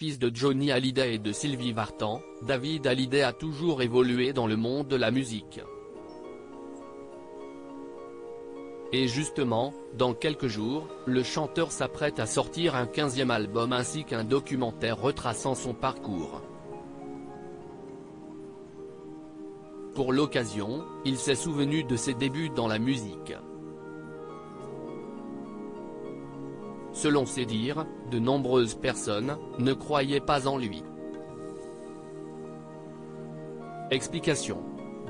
fils de Johnny Hallyday et de Sylvie Vartan, David Hallyday a toujours évolué dans le monde de la musique. Et justement, dans quelques jours, le chanteur s'apprête à sortir un 15e album ainsi qu'un documentaire retraçant son parcours. Pour l'occasion, il s'est souvenu de ses débuts dans la musique. Selon ses dires, de nombreuses personnes ne croyaient pas en lui. Explication.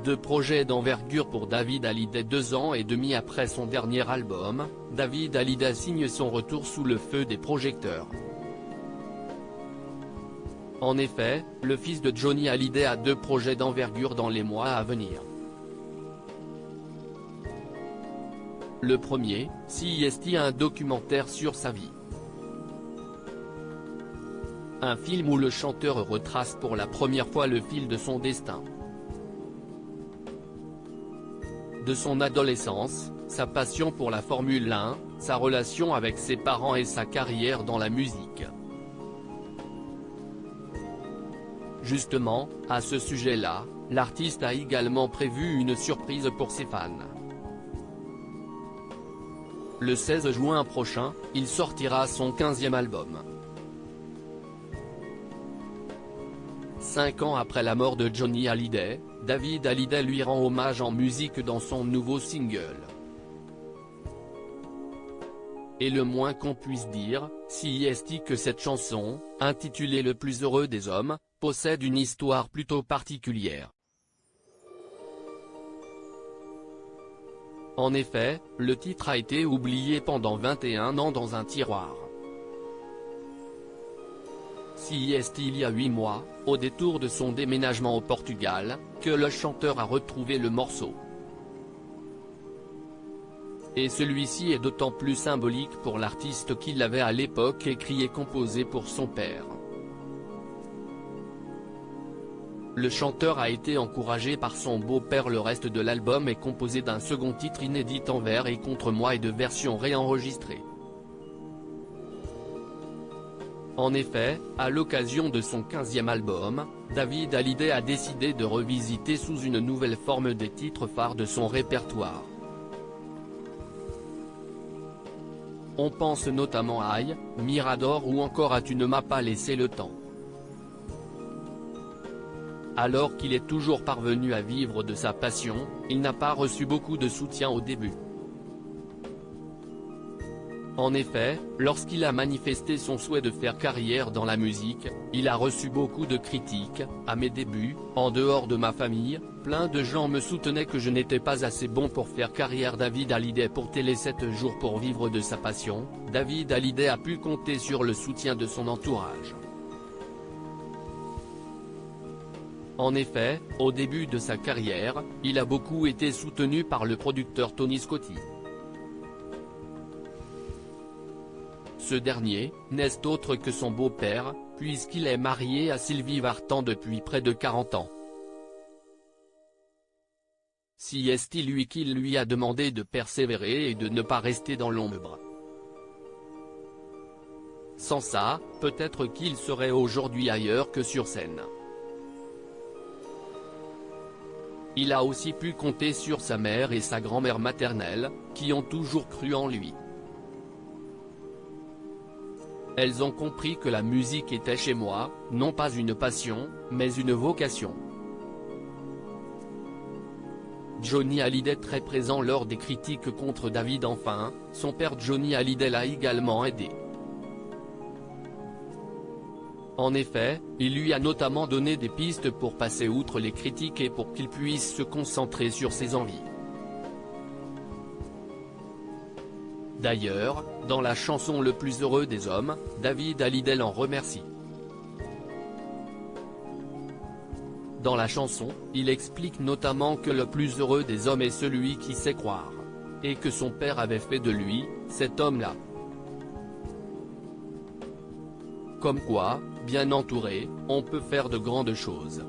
2 projets d'envergure pour David Hallyday. 2 ans et demi après son dernier album, David Hallyday signe son retour sous le feu des projecteurs. En effet, le fils de Johnny Hallyday a 2 projets d'envergure dans les mois à venir. Le premier, CIST, un documentaire sur sa vie. Un film où le chanteur retrace pour la première fois le fil de son destin. De son adolescence, sa passion pour la Formule 1, sa relation avec ses parents et sa carrière dans la musique. Justement, à ce sujet-là, l'artiste a également prévu une surprise pour ses fans. Le 16 juin prochain, il sortira son 15e album. 5 ans après la mort de Johnny Hallyday, David Hallyday lui rend hommage en musique dans son nouveau single. Et le moins qu'on puisse dire, CIST, que cette chanson, intitulée Le plus heureux des hommes, possède une histoire plutôt particulière. En effet, le titre a été oublié pendant 21 ans dans un tiroir. CIST, il y a 8 mois, au détour de son déménagement au Portugal, que le chanteur a retrouvé le morceau. Et celui-ci est d'autant plus symbolique pour l'artiste qu'il l'avait à l'époque écrit et composé pour son père. Le chanteur a été encouragé par son beau-père. Le reste de l'album est composé d'un second titre inédit Envers et contre moi et de versions réenregistrées. En effet, à l'occasion de son 15e album, David Hallyday a décidé de revisiter sous une nouvelle forme des titres phares de son répertoire. On pense notamment à Aïe, Mirador ou encore à Tu ne m'as pas laissé le temps. Alors qu'il est toujours parvenu à vivre de sa passion, il n'a pas reçu beaucoup de soutien au début. En effet, lorsqu'il a manifesté son souhait de faire carrière dans la musique, il a reçu beaucoup de critiques. À mes débuts, en dehors de ma famille, plein de gens me soutenaient que je n'étais pas assez bon pour faire carrière. David Hallyday pour Télé 7 jours. Pour vivre de sa passion, David Hallyday a pu compter sur le soutien de son entourage. En effet, au début de sa carrière, il a beaucoup été soutenu par le producteur Tony Scotti. Ce dernier, n'est autre que son beau-père, puisqu'il est marié à Sylvie Vartan depuis près de 40 ans. CIST, lui, qu'il lui a demandé de persévérer et de ne pas rester dans l'ombre. Sans ça, peut-être qu'il serait aujourd'hui ailleurs que sur scène. Il a aussi pu compter sur sa mère et sa grand-mère maternelle, qui ont toujours cru en lui. Elles ont compris que la musique était chez moi, non pas une passion, mais une vocation. Johnny Hallyday très présent lors des critiques contre David. Enfin, son père Johnny Hallyday l'a également aidé. En effet, il lui a notamment donné des pistes pour passer outre les critiques et pour qu'il puisse se concentrer sur ses envies. D'ailleurs, dans la chanson Le plus heureux des hommes, David Hallyday l'en remercie. Dans la chanson, il explique notamment que le plus heureux des hommes est celui qui sait croire. Et que son père avait fait de lui, cet homme-là. Comme quoi, bien entouré, on peut faire de grandes choses.